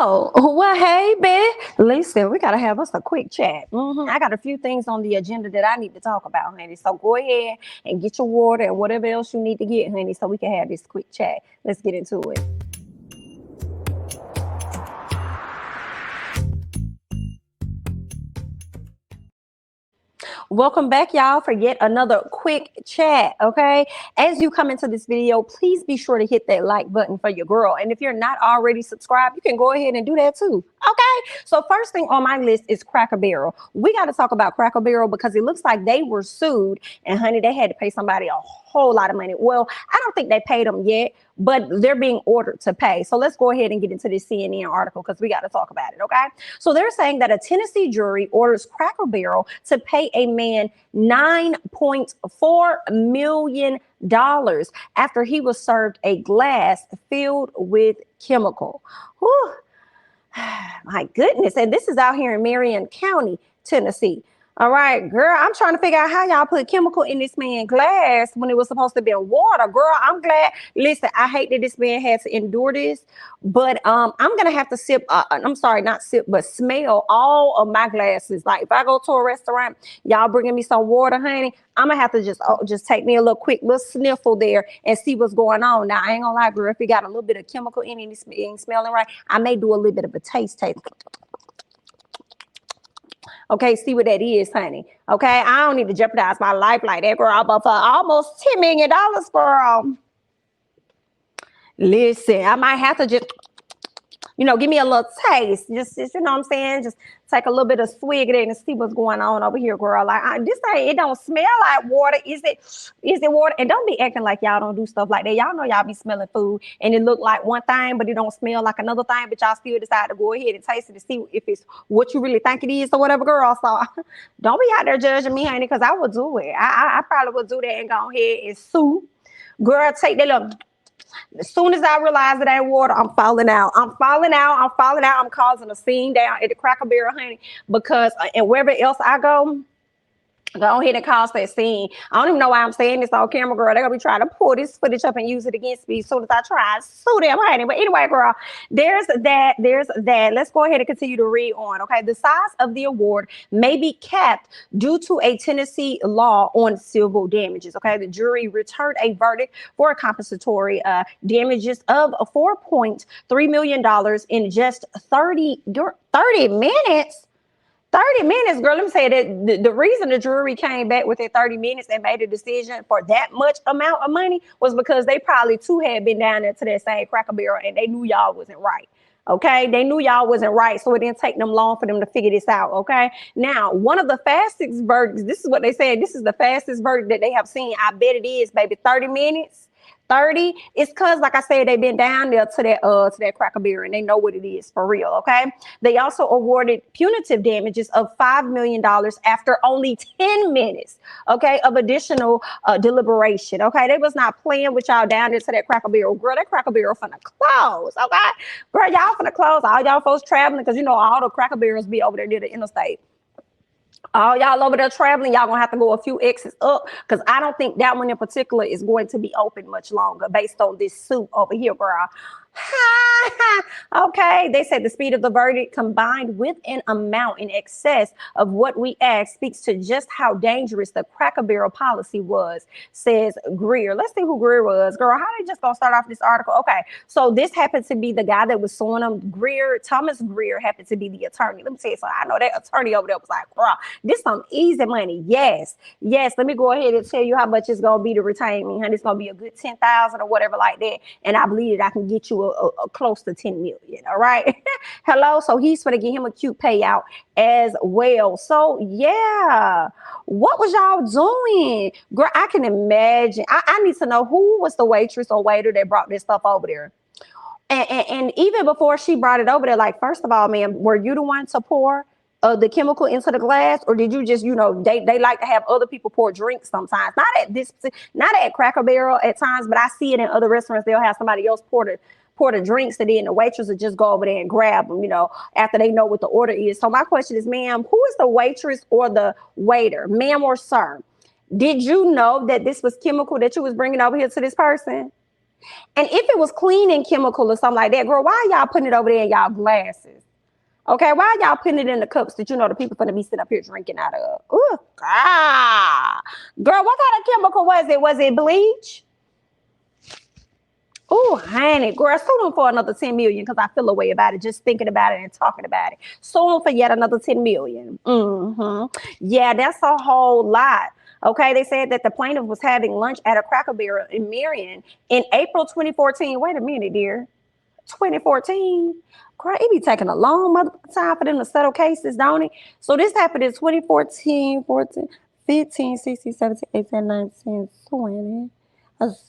Oh, well, hey, babe. Listen, we got to have us a quick chat. I got a few things on the agenda that I need to talk about, honey. So go ahead and get your water and whatever else you need to get, honey, so we can have this quick chat. Let's get into it. Welcome back, y'all, for yet another quick chat, okay? As you come into this video, please be sure to hit that like button for your girl. And if you're not already subscribed, you can go ahead and do that too, okay? So first thing on my list is Cracker Barrel. We got to talk about Cracker Barrel because it looks like they were sued, and honey, they had to pay somebody a whole lot of money. Well, I don't think they paid them yet, but they're being ordered to pay. So let's go ahead and get into this CNN article because we got to talk about it, okay? So they're saying that a Tennessee jury orders Cracker Barrel to pay a man $9.4 million after he was served a glass filled with chemical. Whew. My goodness. And this is out here in Marion County, Tennessee. All right, girl, I'm trying to figure out how y'all put chemical in this man's glass when it was supposed to be water. Girl, I'm glad. Listen, I hate that this man had to endure this, but I'm going to have to sip, I'm sorry, not sip, but smell all of my glasses. Like if I go to a restaurant, y'all bringing me some water, honey, I'm going to have to just take me a little sniffle there and see what's going on. Now, I ain't going to lie, girl, if it got a little bit of chemical in it, it ain't smelling right, I may do a little bit of a taste. Okay, see what that is, honey. Okay, I don't need to jeopardize my life like that, girl. But for almost $10 million, girl. Listen, I might have to just, give me a little taste. Just you know what I'm saying? Just take a little bit of swig of it and see what's going on over here, girl. Like this ain't, it don't smell like water. Is it water? And don't be acting like y'all don't do stuff like that. Y'all know y'all be smelling food and it look like one thing, but it don't smell like another thing. But y'all still decide to go ahead and taste it to see if it's what you really think it is or whatever, girl. So don't be out there judging me, honey, because I would do it. I probably would do that and go ahead and sue. Girl, take that little. As soon as I realize it ain't water, I'm falling out. I'm causing a scene down at the Cracker Barrel, honey, because and wherever else I go ahead and cause that scene. I don't even know why I'm saying this on camera, girl. They're going to be trying to pull this footage up and use it against me as soon as I try and sue them, honey. But anyway, girl, there's that. Let's go ahead and continue to read on, okay? The size of the award may be capped due to a Tennessee law on civil damages, okay? The jury returned a verdict for compensatory damages of $4.3 million in just 30 minutes. 30 minutes, girl. Let me say that the reason the jury came back with it 30 minutes and made a decision for that much amount of money was because they probably too had been down there to that same Cracker Barrel and they knew y'all wasn't right. Okay, they knew y'all wasn't right, so it didn't take them long for them to figure this out. Okay, now one of the fastest verdicts. This is what they said. This is the fastest verdict that they have seen. I bet it is, baby. 30 minutes. 30. It's because, like I said, they've been down there to that Cracker Barrel and they know what it is for real. Okay. They also awarded punitive damages of $5 million after only 10 minutes. Okay, of additional deliberation. Okay, they was not playing with y'all down there to that Cracker Barrel. Girl, that Cracker Barrel finna close. Okay, girl, y'all finna close. All y'all folks traveling because all the Cracker Barrels be over there near the interstate. All y'all over there traveling, y'all gonna have to go a few exits up because I don't think that one in particular is going to be open much longer based on this suit over here, girl. Okay, they said the speed of the verdict combined with an amount in excess of what we asked speaks to just how dangerous the Cracker Barrel policy was, says Greer. Let's see who Greer was. Girl, how they just gonna start off this article? Okay, so this happened to be the guy that was suing him. Thomas Greer happened to be the attorney. Let me tell you something. I know that attorney over there was like, girl, this some easy money. Yes, let me go ahead and tell you how much it's gonna be to retain me, honey. It's gonna be a good 10,000 or whatever like that, and I believe that I can get you a close to 10 million. All right. Hello. So he's going to get him a cute payout as well. So yeah, what was y'all doing? Girl, I can imagine. I need to know who was the waitress or waiter that brought this stuff over there. And even before she brought it over there, like, first of all, ma'am, were you the one to pour the chemical into the glass, or did you just, they like to have other people pour drinks sometimes, not at Cracker Barrel at times, but I see it in other restaurants. They'll have somebody else pour the drinks, and then the waitress will just go over there and grab them, after they know what the order is. So my question is, ma'am, who is the waitress or the waiter, ma'am or sir? Did you know that this was chemical that you was bringing over here to this person? And if it was cleaning chemical or something like that, girl, why y'all putting it over there in y'all glasses? Okay, why y'all putting it in the cups that you know the people gonna be sitting up here drinking out of? Ooh, God. Girl, what kind of chemical was it? Was it bleach? Oh, honey, girl, sue them for another 10 million because I feel a way about it just thinking about it and talking about it. Sue them for yet another 10 million. Yeah, that's a whole lot. Okay, they said that the plaintiff was having lunch at a Cracker Barrel in Marion in April 2014. Wait a minute, dear. 2014? Girl, it be taking a long mother time for them to settle cases, don't it? So this happened in 2014, 14, 15, 16, 17, 18, 19, 20,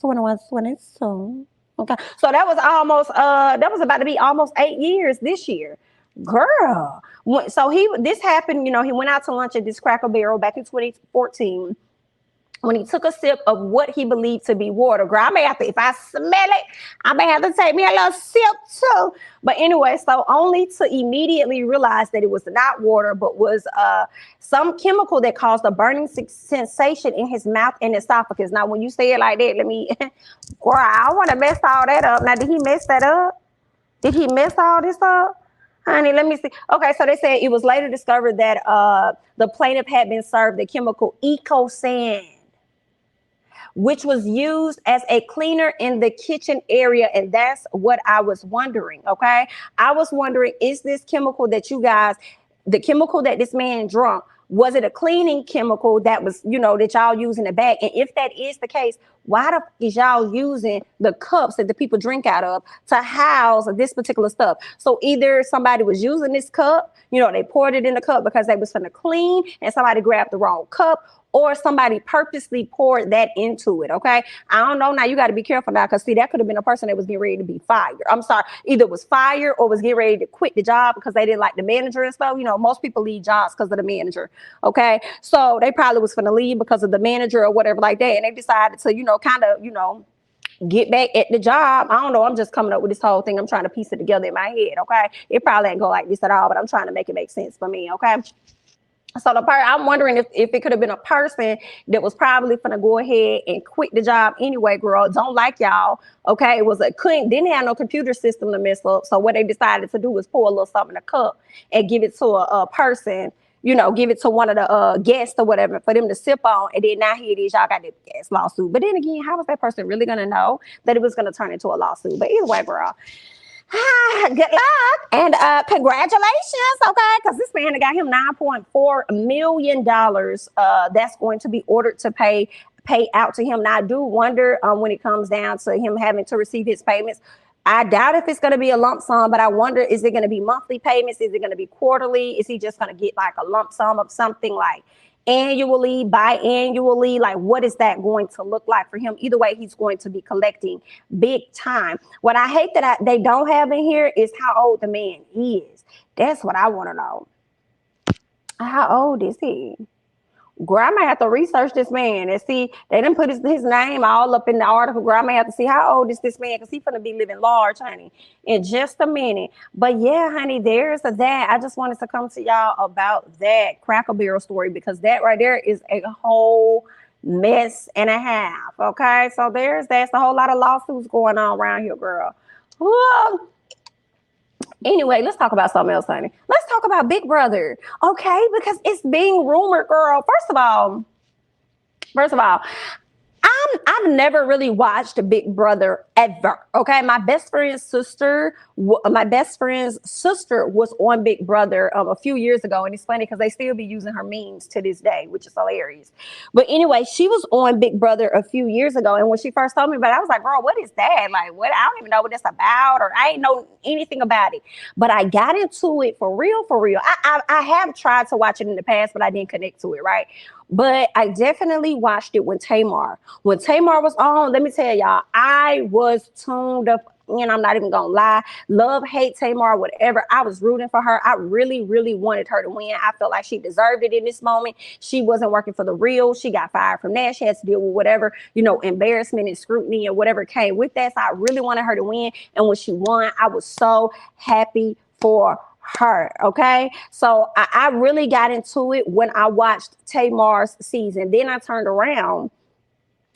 21, 22. Okay, so that was almost that was about to be almost 8 years this year, girl. So this happened. You know, he went out to lunch at this Cracker Barrel back in 2014. When he took a sip of what he believed to be water. Girl, I may have to, if I smell it, I may have to take me a little sip too. But anyway, so only to immediately realize that it was not water, but was some chemical that caused a burning sensation in his mouth and esophagus. Now, when you say it like that, let me, girl, I don't want to mess all that up. Now, did he mess that up? Did he mess all this up? Honey, let me see. Okay, so they said it was later discovered that the plaintiff had been served the chemical Eco-Sand, which was used as a cleaner in the kitchen area. And that's what I was wondering, okay? I was wondering, is this chemical that you guys, the chemical that this man drunk, was it a cleaning chemical that was, you know, that y'all use in the bag? And if that is the case, why the is y'all using the cups that the people drink out of to house this particular stuff? So either somebody was using this cup, you know, they poured it in the cup because they was finna clean and somebody grabbed the wrong cup, or somebody purposely poured that into it, okay? I don't know. Now, you got to be careful now because, see, that could have been a person that was getting ready to be fired. I'm sorry. Either was fired or was getting ready to quit the job because they didn't like the manager and stuff. You know, most people leave jobs because of the manager, okay? So they probably was going to leave because of the manager or whatever like that. And they decided to, you know, kind of, you know, get back at the job. I don't know. I'm just coming up with this whole thing. I'm trying to piece it together in my head, okay? It probably ain't go like this at all, but I'm trying to make it make sense for me, okay? So I'm wondering if it could have been a person that was probably gonna go ahead and quit the job anyway, girl. Don't like y'all. Okay. It was didn't have no computer system to mess up. So what they decided to do was pour a little something in a cup and give it to a person, you know, give it to one of the guests or whatever for them to sip on. And then now here it is, y'all got this gas lawsuit. But then again, how was that person really gonna know that it was gonna turn into a lawsuit? But either way, girl. Good luck and congratulations, okay? Because this man got him $9.4 million. That's going to be ordered to pay out to him. Now, I do wonder when it comes down to him having to receive his payments. I doubt if it's going to be a lump sum, but I wonder, is it going to be monthly payments? Is it going to be quarterly? Is he just going to get like a lump sum of something like annually, biannually? Like, what is that going to look like for him? Either way, he's going to be collecting big time. What I hate that they don't have in here is how old the man is. That's what I want to know. How old is he? Girl, I might have to research this man and see. They didn't put his name all up in the article. Girl, I may have to see how old is this man, because he's gonna be living large, honey, in just a minute. But yeah, honey, there's that. I just wanted to come to y'all about that Cracker Barrel story, because that right there is a whole mess and a half. Okay, so there's a whole lot of lawsuits going on around here, girl. Whoa. Anyway, let's talk about something else, honey. Let's talk about Big Brother, okay? Because it's being rumored, girl. First of all, I've never really watched Big Brother ever. Okay, my best friend's sister was on Big Brother a few years ago, and it's funny because they still be using her memes to this day, which is hilarious. But anyway, she was on Big Brother a few years ago, and when she first told me about it, I was like, "Girl, what is that? Like, what? I don't even know what it's about, or I ain't know anything about it." But I got into it for real. I have tried to watch it in the past, but I didn't connect to it, right? But I definitely watched it when Tamar was on. Let me tell y'all, I was tuned up. And I'm not even gonna lie, love, hate Tamar, whatever. I was rooting for her. I really, really wanted her to win. I felt like she deserved it in this moment. She wasn't working for the real. She got fired from that. She has to deal with whatever, embarrassment and scrutiny and whatever came with that. So I really wanted her to win. And when she won, I was so happy for her. Okay, so I really got into it when I watched Tamar's season. Then I turned around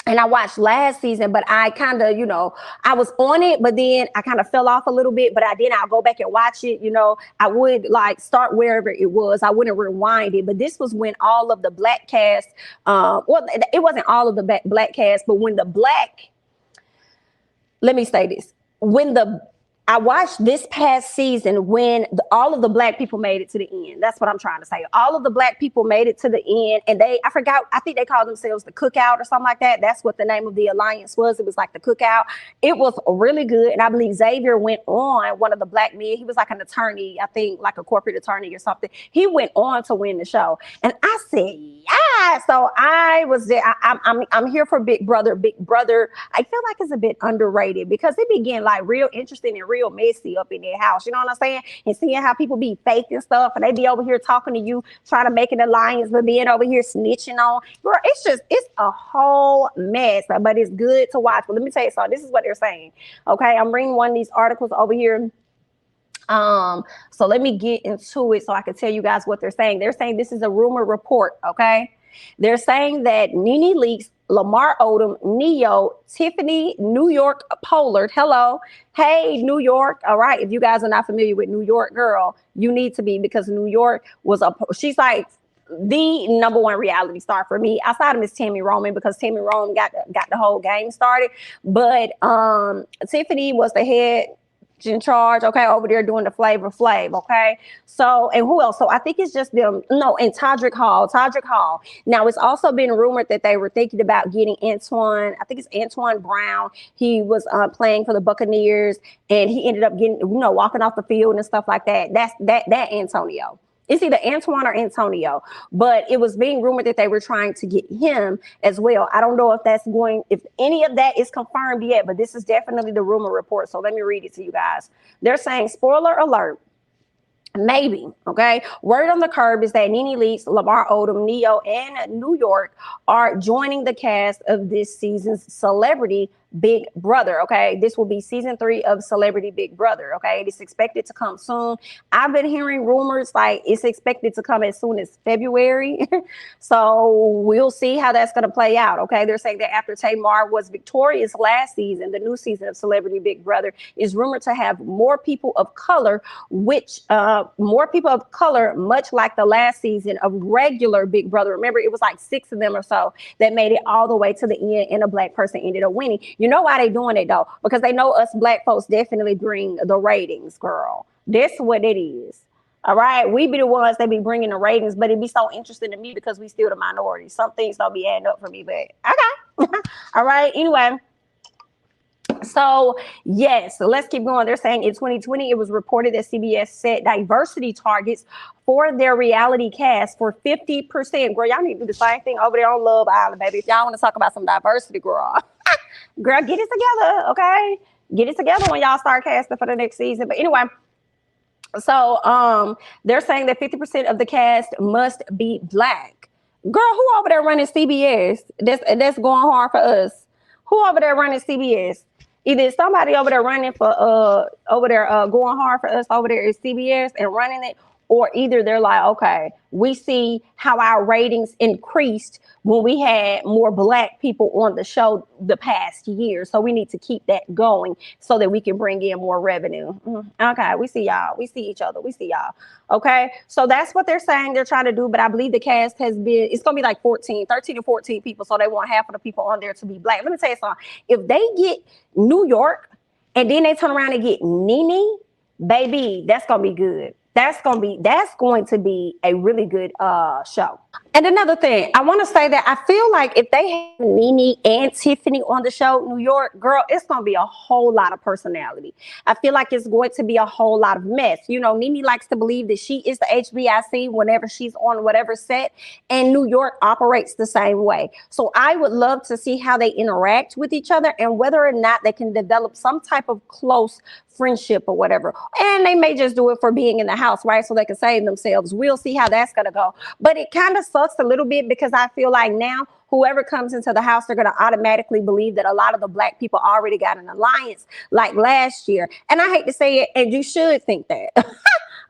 and I watched last season, but I kind of, I was on it, but then I kind of fell off a little bit. But I'll go back and watch it. I would like start wherever it was. I wouldn't rewind it. But this was when all of the black cast, well, it wasn't all of the black cast, but when the black, let me say this, I watched this past season when all of the black people made it to the end. That's what I'm trying to say. All of the black people made it to the end, and I think they called themselves the Cookout or something like that. That's what the name of the alliance was. It was like the Cookout. It was really good, and I believe Xavier went on, one of the black men. He was like an attorney, I think, like a corporate attorney or something. He went on to win the show, and I said, yeah. So I was there. I'm here for Big Brother. Big Brother, I feel like it's a bit underrated because it began like real interesting and real messy up in their house. You know what I'm saying? And seeing how people be fake and stuff, and they be over here talking to you, trying to make an alliance, but being over here snitching on. Girl, it's a whole mess, but it's good to watch. But let me tell you something. This is what they're saying. Okay, I'm reading one of these articles over here. So let me get into it so I can tell you guys what they're saying. They're saying this is a rumor report. Okay, they're saying that Nene Leakes, Lamar Odom, Neo, Tiffany, New York, Pollard. Hello. Hey, New York. All right. If you guys are not familiar with New York, girl, you need to be, because New York she's like the number one reality star for me. Outside of Miss Tammy Roman, because Tammy Roman got the whole game started. But Tiffany was the head in charge, okay, over there doing the Flavor Flav, okay. So, and who else? So I think it's just them. No, and Todrick Hall. Now, it's also been rumored that they were thinking about getting Antoine. I think it's Antoine Brown. He was playing for the Buccaneers, and he ended up getting, walking off the field and stuff like that. That's that Antonio. It's either Antoine or Antonio, but it was being rumored that they were trying to get him as well. I don't know if any of that is confirmed yet, but this is definitely the rumor report. So let me read it to you guys. They're saying, spoiler alert, maybe, okay? Word on the curb is that Nene Leakes, Lamar Odom, Neo, and New York are joining the cast of this season's Celebrity Big Brother, okay? This will be season 3 of Celebrity Big Brother, okay? It's expected to come soon. I've been hearing rumors like it's expected to come as soon as February. So we'll see how that's going to play out, okay? They're saying that after Tamar was victorious last season, the new season of Celebrity Big Brother is rumored to have more people of color, much like the last season of regular Big Brother. Remember, it was like 6 of them or so that made it all the way to the end, and a black person ended up winning. You know why they doing it though? Because they know us black folks definitely bring the ratings, girl. That's what it is. All right. We be the ones that be bringing the ratings, but it'd be so interesting to me because we still the minority. Some things don't be adding up for me, but okay. All right. Anyway. So yes, so let's keep going. They're saying in 2020, it was reported that CBS set diversity targets for their reality cast for 50%. Girl, y'all need to do the same thing over there on Love Island, baby. If y'all want to talk about some diversity, girl, girl, get it together, okay? Get it together when y'all start casting for the next season. But anyway, so they're saying that 50% of the cast must be black. Girl, who over there running CBS? That's going hard for us. Who over there running CBS? Either somebody over there running for going hard for us over there is CBS and running it, or either they're like, okay, we see how our ratings increased when we had more black people on the show the past year. So we need to keep that going so that we can bring in more revenue. Okay, we see y'all. We see each other. We see y'all. Okay, so that's what they're saying they're trying to do. But I believe the cast it's going to be like 13 to 14 people. So they want half of the people on there to be black. Let me tell you something. If they get New York and then they turn around and get Nene, baby, that's going to be good. That's going to be a really good show. And another thing, I want to say that I feel like if they have Nene and Tiffany on the show, New York, girl, it's going to be a whole lot of personality. I feel like it's going to be a whole lot of mess. You know, Nene likes to believe that she is the HBIC whenever she's on whatever set, and New York operates the same way. So I would love to see how they interact with each other and whether or not they can develop some type of close friendship or whatever. And they may just do it for being in the house, right? So they can save themselves. We'll see how that's going to go. But it kind of sucks a little bit because I feel like now whoever comes into the house, they're going to automatically believe that a lot of the black people already got an alliance like last year. And I hate to say it, and you should think that.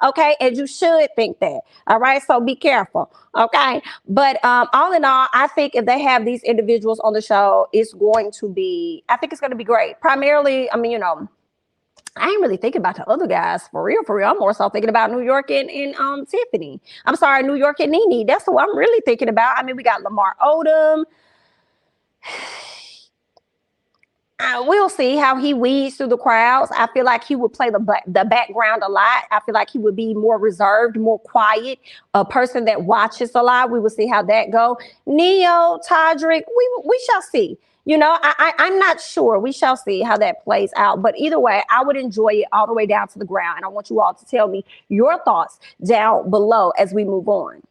Okay, and you should think that. All right, so be careful. Okay, but all in all, I think if they have these individuals on the show, it's going to be. I think it's going to be great. Primarily, I mean, I ain't really thinking about the other guys for real, for real. I'm more so thinking about New York and Tiffany. I'm sorry, New York and Nene. That's what I'm really thinking about. I mean, we got Lamar Odom. We'll see how he weeds through the crowds. I feel like he would play the background a lot. I feel like he would be more reserved, more quiet, a person that watches a lot. We will see how that go. Neo, Todrick, we shall see. I'm not sure. We shall see how that plays out. But either way, I would enjoy it all the way down to the ground. And I want you all to tell me your thoughts down below as we move on.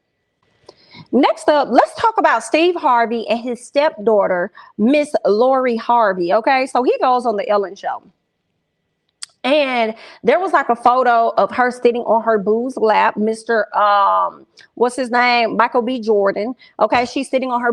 Next up, let's talk about Steve Harvey and his stepdaughter, Miss Lori Harvey. Okay, so he goes on the Ellen show. And there was like a photo of her sitting on her boo's lap, Mr. What's his name? Michael B. Jordan. Okay, she's sitting on her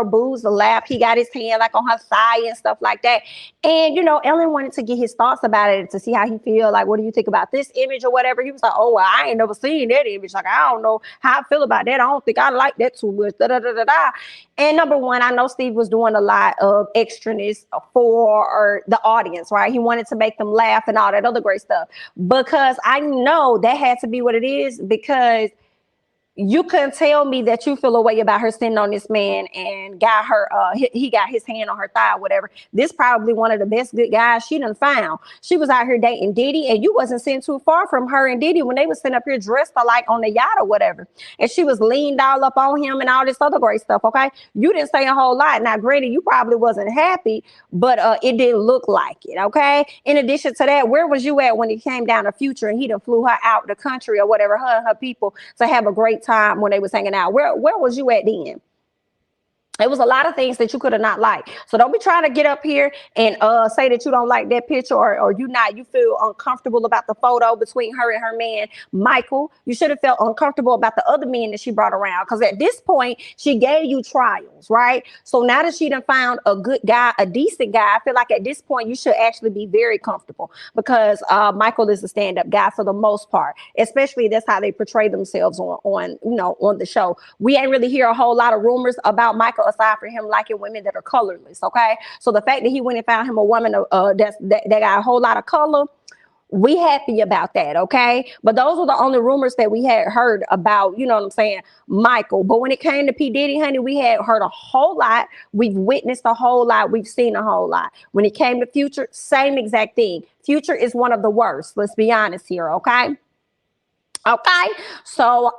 boo's lap. He got his hand like on her thigh and stuff like that. And Ellen wanted to get his thoughts about it to see how he feel. Like, what do you think about this image or whatever? He was like, oh, well, I ain't never seen that image. Like, I don't know how I feel about that. I don't think I like that too much. Da, da, da, da, da. And number one, I know Steve was doing a lot of extraness for the audience, right? He wanted to make them laugh and all that other great stuff, because I know that had to be what it is, because you couldn't tell me that you feel a way about her sitting on this man and got her, he got his hand on her thigh or whatever. This probably one of the best good guys she done found. She was out here dating Diddy, and you wasn't sitting too far from her and Diddy when they was sitting up here dressed alike on the yacht or whatever. And she was leaned all up on him and all this other great stuff, okay? You didn't say a whole lot. Now, granted, you probably wasn't happy, but it didn't look like it, okay? In addition to that, where was you at when it came down to Future and he done flew her out the country or whatever, her and her people, to have a great time when they was hanging out? Where was you at then? It was a lot of things that you could have not liked. So don't be trying to get up here and say that you don't like that picture, or you feel uncomfortable about the photo between her and her man, Michael. You should have felt uncomfortable about the other men that she brought around, because at this point, she gave you trials, right? So now that she done found a good guy, a decent guy, I feel like at this point, you should actually be very comfortable, because Michael is a stand-up guy for the most part, especially that's how they portray themselves on the show. We ain't really hear a whole lot of rumors about Michael, aside from him liking women that are colorless, okay? So the fact that he went and found him a woman that got a whole lot of color, we happy about that, okay? But those were the only rumors that we had heard about, Michael. But when it came to P. Diddy, honey, we had heard a whole lot. We've witnessed a whole lot. We've seen a whole lot. When it came to Future, same exact thing. Future is one of the worst. Let's be honest here, okay? Okay, so,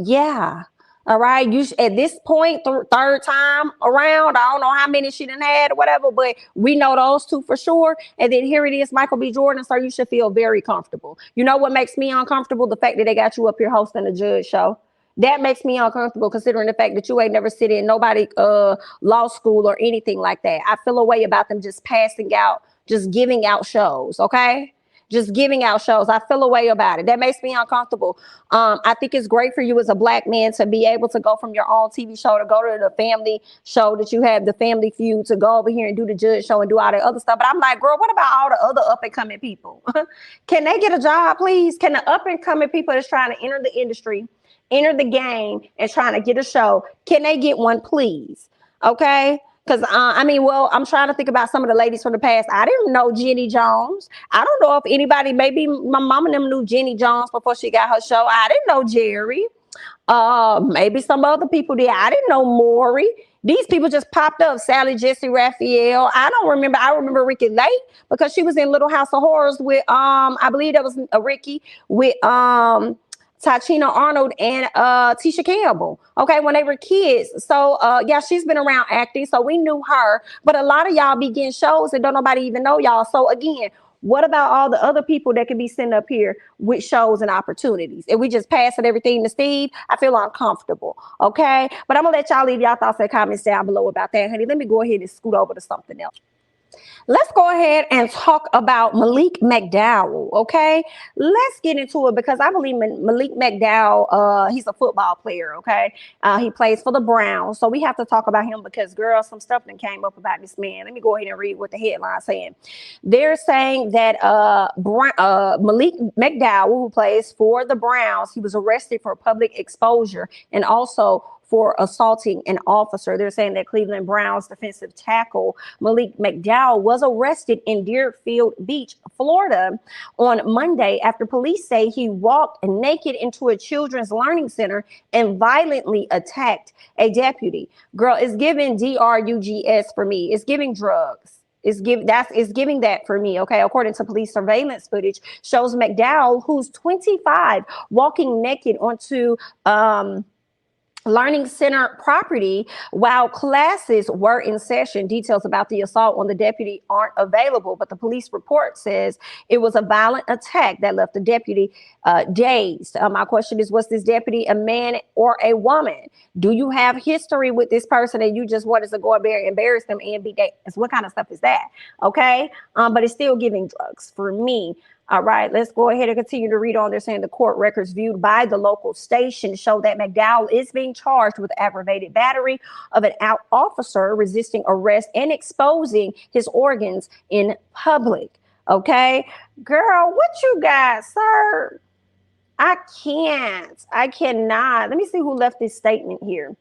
yeah. All right, at this point, third time around, I don't know how many she done had or whatever, but we know those two for sure. And then here it is, Michael B. Jordan, so you should feel very comfortable. You know what makes me uncomfortable? The fact that they got you up here hosting a judge show. That makes me uncomfortable, considering the fact that you ain't never sit in nobody law school or anything like that. I feel a way about them just passing out, just giving out shows, okay? Just giving out shows. I feel a way about it. That makes me uncomfortable. I think it's great for you as a black man to be able to go from your own TV show to go to the family show that you have, the Family Feud, to go over here and do the judge show and do all that other stuff. But I'm like, girl, what about all the other up and coming people? Can they get a job, please? Can the up and coming people that's trying to enter the industry, enter the game, and trying to get a show, can they get one, please? Okay. Because, I'm trying to think about some of the ladies from the past. I didn't know Jenny Jones. I don't know if anybody, maybe my mom and them knew Jenny Jones before she got her show. I didn't know Jerry. Maybe some other people did. I didn't know Maury. These people just popped up. Sally, Jesse, Raphael. I don't remember. I remember Ricky Lake because she was in Little House of Horrors with, I believe that was Ricky, with, Tachina Arnold and Tisha Campbell, okay, when they were kids. So yeah, she's been around acting, so we knew her. But a lot of y'all be getting shows and don't nobody even know y'all. So again, what about all the other people that could be sitting up here with shows and opportunities? And we just passing everything to Steve, I feel uncomfortable, okay? But I'm gonna let y'all leave y'all thoughts and comments down below about that, honey. Let me go ahead and scoot over to something else. Let's go ahead and talk about Malik McDowell, okay? Let's get into it because I believe Malik McDowell, he's a football player, okay? He plays for the Browns, so we have to talk about him because, girl, some stuff that came up about this man. Let me go ahead and read what the headline's saying. They're saying that Malik McDowell, who plays for the Browns, he was arrested for public exposure and also for assaulting an officer. They're saying that Cleveland Browns defensive tackle Malik McDowell was arrested in Deerfield Beach, Florida on Monday after police say he walked naked into a children's learning center and violently attacked a deputy. Girl, it's giving drugs for me. It's giving drugs. It's giving that for me, okay? According to police surveillance footage, shows McDowell, who's 25, walking naked onto learning center property while classes were in session. Details about the assault on the deputy aren't available, but the police report says it was a violent attack that left the deputy dazed. My question is, was this deputy a man or a woman? Do you have history with this person and you just wanted to go up there and embarrass them and be dazed? What kind of stuff is that? Okay. But it's still giving drugs for me. All right, let's go ahead and continue to read on. They're saying the court records viewed by the local station show that McDowell is being charged with aggravated battery of an officer resisting arrest and exposing his organs in public. Okay, girl, what you got, sir? I cannot. Let me see who left this statement here.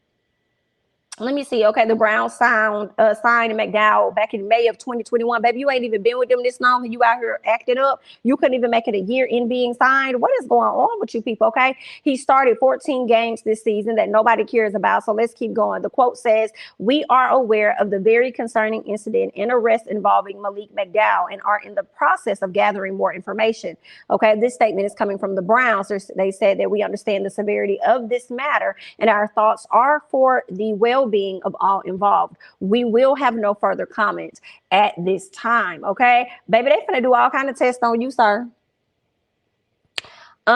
Let me see. Okay, the Browns signed McDowell back in May of 2021. Baby, you ain't even been with them this long and you out here acting up. You couldn't even make it a year in being signed. What is going on with you people, okay? He started 14 games this season that nobody cares about, so let's keep going. The quote says, "We are aware of the very concerning incident and arrest involving Malik McDowell and are in the process of gathering more information." Okay, this statement is coming from the Browns. They said that we understand the severity of this matter and our thoughts are for the well-being of all involved. We will have no further comments at this time. Okay, baby, they finna do all kind of tests on you, sir. They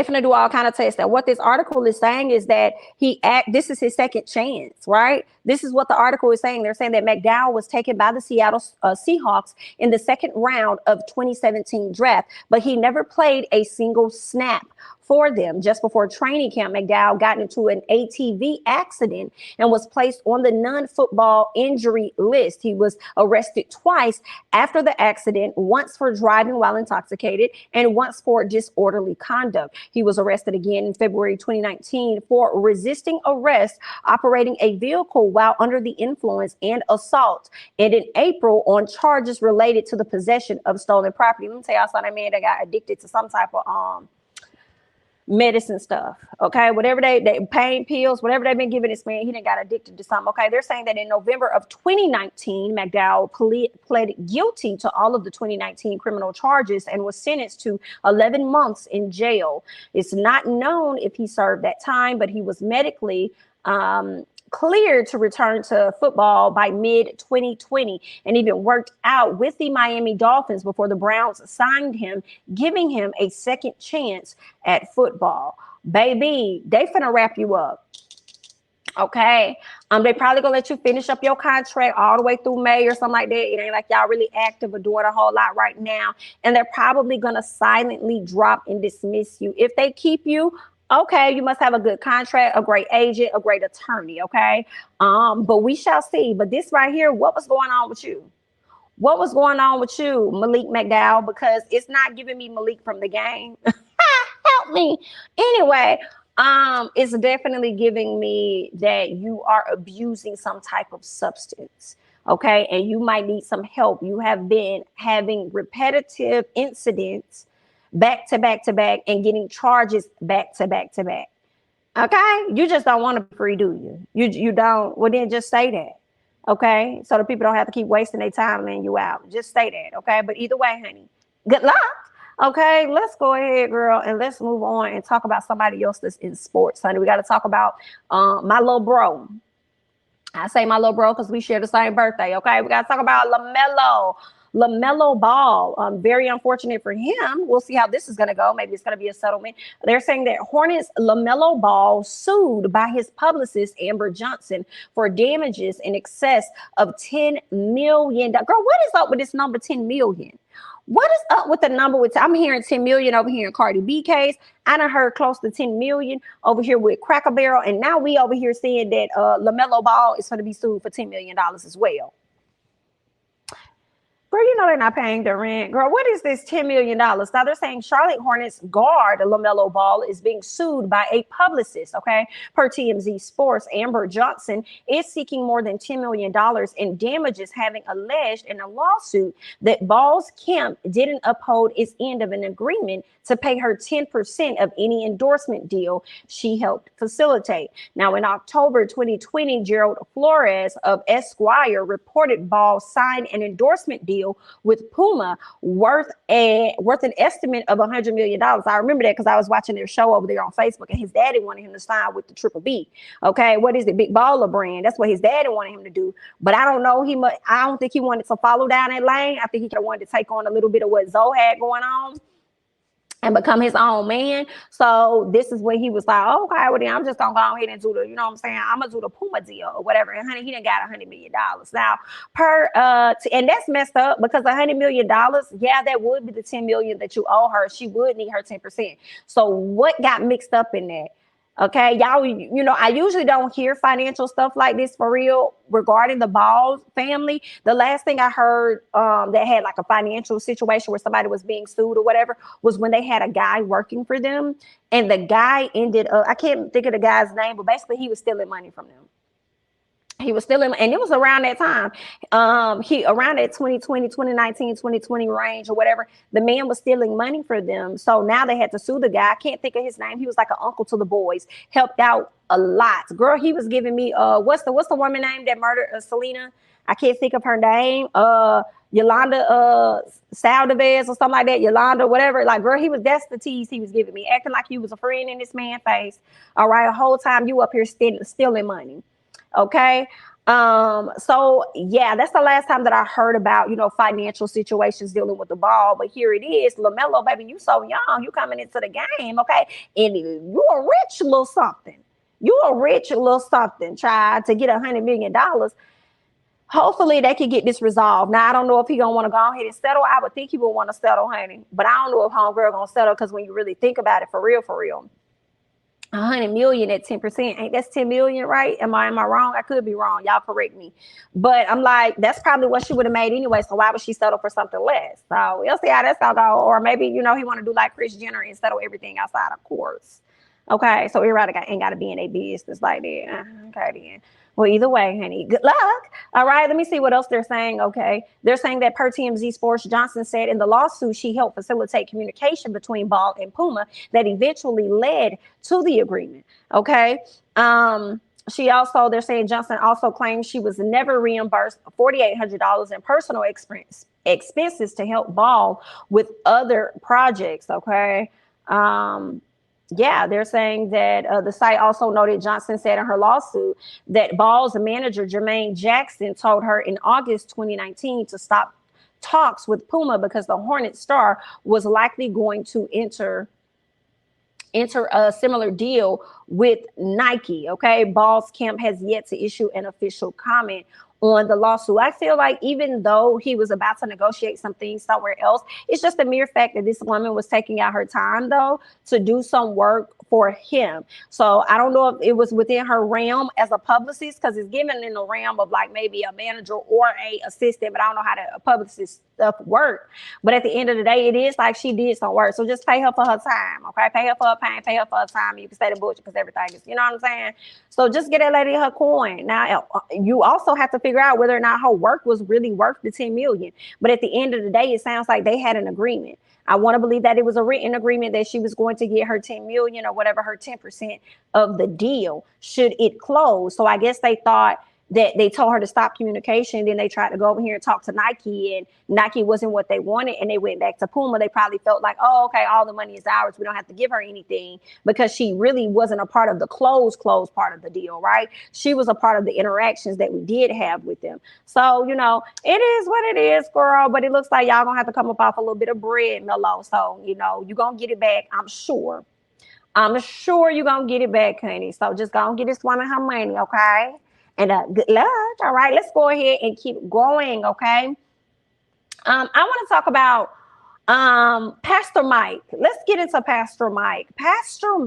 finna do all kind of tests. And what this article is saying is that this is his second chance, right? This is what the article is saying. They're saying that McDowell was taken by the Seattle Seahawks in the second round of 2017 draft, but he never played a single snap for them. Just before training camp, McDowell got into an ATV accident and was placed on the non-football injury list. He was arrested twice after the accident, once for driving while intoxicated and once for disorderly conduct. He was arrested again in February 2019 for resisting arrest, operating a vehicle while under the influence, and assault, and in April on charges related to the possession of stolen property. Let me tell y'all something. That man that got addicted to some type of medicine stuff, okay? Whatever they pain pills, whatever they've been giving this man, he done got addicted to something, okay? They're saying that in November of 2019, McDowell pled guilty to all of the 2019 criminal charges and was sentenced to 11 months in jail. It's not known if he served that time, but he was medically cleared to return to football by mid-2020 and even worked out with the Miami Dolphins before the Browns signed him, giving him a second chance at football. Baby, they finna wrap you up. Okay, they probably gonna let you finish up your contract all the way through May or something like that. It ain't like y'all really active or doing a whole lot right now, and they're probably gonna silently drop and dismiss you. If they keep you, okay, you must have a good contract, a great agent, a great attorney, okay? But we shall see. But this right here, what was going on with you? What was going on with you, Malik McDowell? Because it's not giving me Malik from the game. Help me. Anyway, it's definitely giving me that you are abusing some type of substance, okay? And you might need some help. You have been having repetitive incidents back to back to back and getting charges back to back to back. Okay, you just don't want to be free, do you? You don't. Well, then just say that. Okay, so the people don't have to keep wasting their time laying you out. Just say that. Okay, but either way, honey, good luck. Okay, let's go ahead, girl, and let's move on and talk about somebody else that's in sports, honey. We got to talk about my little bro. I say my little bro because we share the same birthday. Okay, we got to talk about LaMelo LaMelo Ball, very unfortunate for him. We'll see how this is going to go. Maybe it's going to be a settlement. They're saying that Hornets LaMelo Ball sued by his publicist, Amber Johnson, for damages in excess of $10 million. Girl, what is up with this number 10 million? What is up with the number? I'm hearing 10 million over here in Cardi B case. I done heard close to 10 million over here with Cracker Barrel. And now we over here seeing that LaMelo Ball is going to be sued for $10 million as well. Girl, you know they're not paying their rent. Girl, what is this $10 million? Now they're saying Charlotte Hornets guard LaMelo Ball is being sued by a publicist, okay? Per TMZ Sports, Amber Johnson is seeking more than $10 million in damages, having alleged in a lawsuit that Ball's camp didn't uphold its end of an agreement to pay her 10% of any endorsement deal she helped facilitate. Now, in October 2020, Gerald Flores of Esquire reported Ball signed an endorsement deal with Puma worth an estimate of $100 million. I remember that because I was watching their show over there on Facebook, and his daddy wanted him to sign with the Triple B. Okay, what is it? Big Baller brand. That's what his daddy wanted him to do. But I don't know. I don't think he wanted to follow down that lane. I think he wanted to take on a little bit of what Zoe had going on and become his own man. So this is when he was like, okay, well then I'm just gonna go ahead and do the, you know what I'm saying? I'm gonna do the Puma deal or whatever. And honey, he done got $100 million. Now, and that's messed up because $100 million, yeah, that would be the 10 million that you owe her. She would need her 10%. So what got mixed up in that? Okay, y'all, you know, I usually don't hear financial stuff like this for real regarding the Ball family. The last thing I heard that had like a financial situation where somebody was being sued or whatever was when they had a guy working for them, and the guy ended up, I can't think of the guy's name, but basically he was stealing money from them. He was still in, and it was around that time. Around that 2020, 2019, 2020 range or whatever, the man was stealing money for them. So now they had to sue the guy. I can't think of his name. He was like an uncle to the boys, helped out a lot. Girl, he was giving me what's the woman name that murdered Selena? I can't think of her name. Yolanda Saldivar or something like that. Yolanda, whatever. Like, girl, that's the tease he was giving me, acting like you was a friend in this man's face. All right, the whole time you up here stealing money. Okay. So yeah, that's the last time that I heard about, you know, financial situations dealing with the Ball. But here it is, LaMelo, baby, you so young, you coming into the game, okay? And you a rich little something. You a rich little something, child, to get $100 million. Hopefully they can get this resolved. Now, I don't know if he gonna want to go ahead and settle. I would think he would want to settle, honey. But I don't know if homegirl gonna settle, because when you really think about it, for real, 100 million at 10%, ain't that's 10 million, right? Am I wrong? I could be wrong. Y'all correct me. But I'm like, that's probably what she would have made anyway. So why would she settle for something less? So we'll see how that's gonna go. Or maybe, you know, he want to do like Kris Jenner and settle everything outside of courts. Okay, so everybody ain't got to be in a business like that. Okay, then. Well, either way, honey, good luck. All right, let me see what else they're saying. Okay, they're saying that per TMZ Sports, Johnson said in the lawsuit she helped facilitate communication between Ball and Puma that eventually led to the agreement. Okay, they're saying Johnson also claims she was never reimbursed $4,800 in personal expenses to help Ball with other projects. Okay. Yeah, they're saying that the site also noted Johnson said in her lawsuit that Ball's manager, Jermaine Jackson, told her in August 2019 to stop talks with Puma because the Hornet star was likely going to enter a similar deal with Nike. Okay, Ball's camp has yet to issue an official comment on the lawsuit. I feel like even though he was about to negotiate some things somewhere else, it's just the mere fact that this woman was taking out her time, though, to do some work for him. So I don't know if it was within her realm as a publicist, because it's given in the realm of like maybe a manager or a assistant, but I don't know how a publicist stuff work. But at the end of the day, it is like she did some work. So just pay her for her time, okay? Pay her for her pain, pay her for her time. You can say the bullshit because everything is, you know what I'm saying? So just get that lady her coin. Now, you also have to figure out whether or not her work was really worth the 10 million. But at the end of the day, it sounds like they had an agreement. I want to believe that it was a written agreement that she was going to get her 10 million or whatever, her 10% of the deal should it close. So I guess they thought that they told her to stop communication. Then they tried to go over here and talk to Nike, and Nike wasn't what they wanted, and they went back to Puma. They probably felt like, oh, okay, all the money is ours. We don't have to give her anything, because she really wasn't a part of the close part of the deal, right? She was a part of the interactions that we did have with them. So, you know, it is what it is, girl, but it looks like y'all gonna have to come up off a little bit of bread, Melo. So, you know, you're gonna get it back, I'm sure. I'm sure you're gonna get it back, honey. So just gonna get this woman her money, okay? And good luck. All right, let's go ahead and keep going, okay? I want to talk about Pastor Mike. Let's get into Pastor Mike. Pastor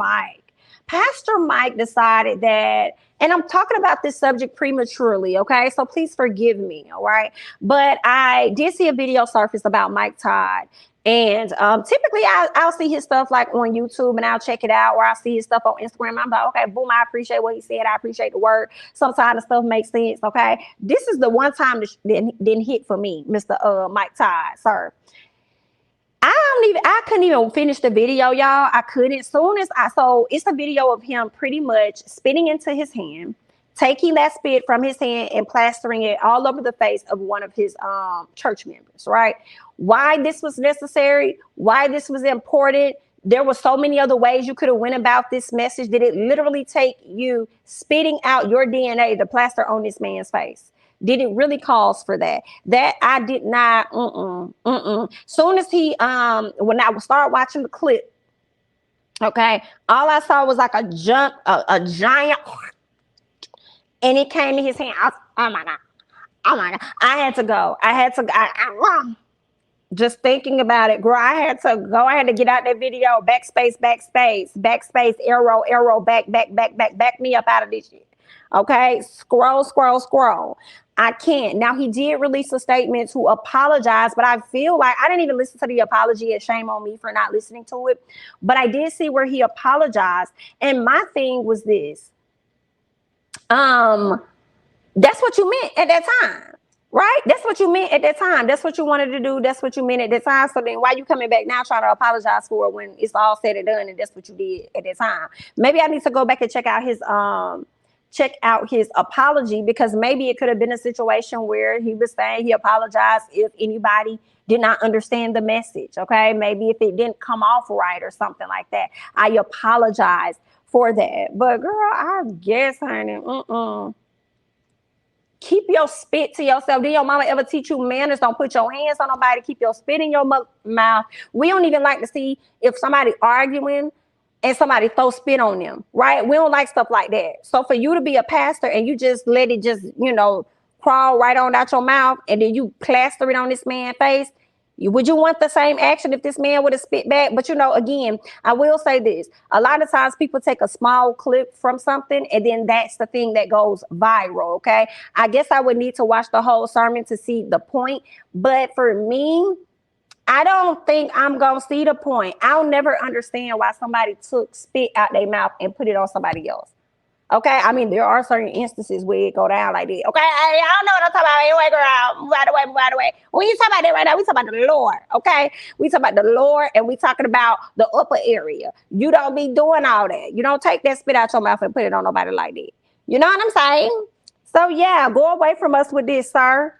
Mike decided that, and I'm talking about this subject prematurely, okay? So please forgive me, all right? But I did see a video surface about Mike Todd. And typically I'll see his stuff like on YouTube, and I'll check it out, or I'll see his stuff on Instagram. I'm like, okay, boom, I appreciate what he said. I appreciate the word. Sometimes the stuff makes sense, okay? This is the one time that didn't hit for me, Mr. Mike Todd, sir. I couldn't even finish the video, y'all. I couldn't. So it's a video of him pretty much spitting into his hand, taking that spit from his hand and plastering it all over the face of one of his church members, right? Why this was necessary, why this was important. There were so many other ways you could have went about this message. Did it literally take you spitting out your DNA, the plaster on this man's face? Did it really cause for that? That I did not. Soon as he, when I started watching the clip, okay, all I saw was like a giant, and it came in his hand. Oh my God. I had to go. Just thinking about it, girl, I had to get out that video, backspace, arrow, back me up out of this shit. Okay, scroll. I can't. Now, he did release a statement to apologize, but I feel like I didn't even listen to the apology, and shame on me for not listening to it. But I did see where he apologized. And my thing was this. That's what you meant at that time. Right? That's what you meant at that time. That's what you wanted to do. That's what you meant at that time. So then why you coming back now trying to apologize for it when it's all said and done, and that's what you did at that time? Maybe I need to go back and check out his apology, because maybe it could have been a situation where he was saying he apologized if anybody did not understand the message. Okay. Maybe if it didn't come off right or something like that. I apologize for that. But girl, I guess, honey, keep your spit to yourself. Did your mama ever teach you manners? Don't put your hands on nobody. Keep your spit in your mouth. We don't even like to see if somebody arguing and somebody throw spit on them, right? We don't like stuff like that. So for you to be a pastor and you just let it just, crawl right on out your mouth, and then you plaster it on this man's face, would you want the same action if this man would have spit back? But again, I will say this. A lot of times people take a small clip from something, and then that's the thing that goes viral, okay? I guess I would need to watch the whole sermon to see the point. But for me, I don't think I'm going to see the point. I'll never understand why somebody took spit out their mouth and put it on somebody else. Okay, I mean, there are certain instances where it go down like that. Okay, I don't know what I'm talking about anyway, girl. Move out the way. We ain't talking about that right now. We talking about the Lord, okay? We talking about the Lord, and we talking about the upper area. You don't be doing all that. You don't take that spit out your mouth and put it on nobody like that. You know what I'm saying? So, yeah, go away from us with this, sir.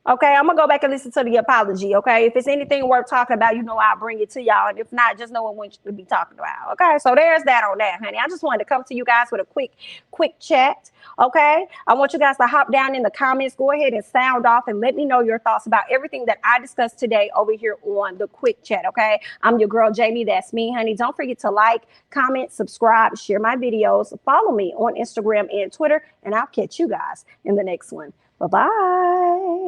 Okay, I'm going to go back and listen to the apology, okay? If it's anything worth talking about, I'll bring it to y'all. And if not, just know what we want you to be talking about, okay? So there's that on that, honey. I just wanted to come to you guys with a quick chat, okay? I want you guys to hop down in the comments. Go ahead and sound off and let me know your thoughts about everything that I discussed today over here on the quick chat, okay? I'm your girl, Jamie. That's me, honey. Don't forget to like, comment, subscribe, share my videos. Follow me on Instagram and Twitter, and I'll catch you guys in the next one. Bye-bye.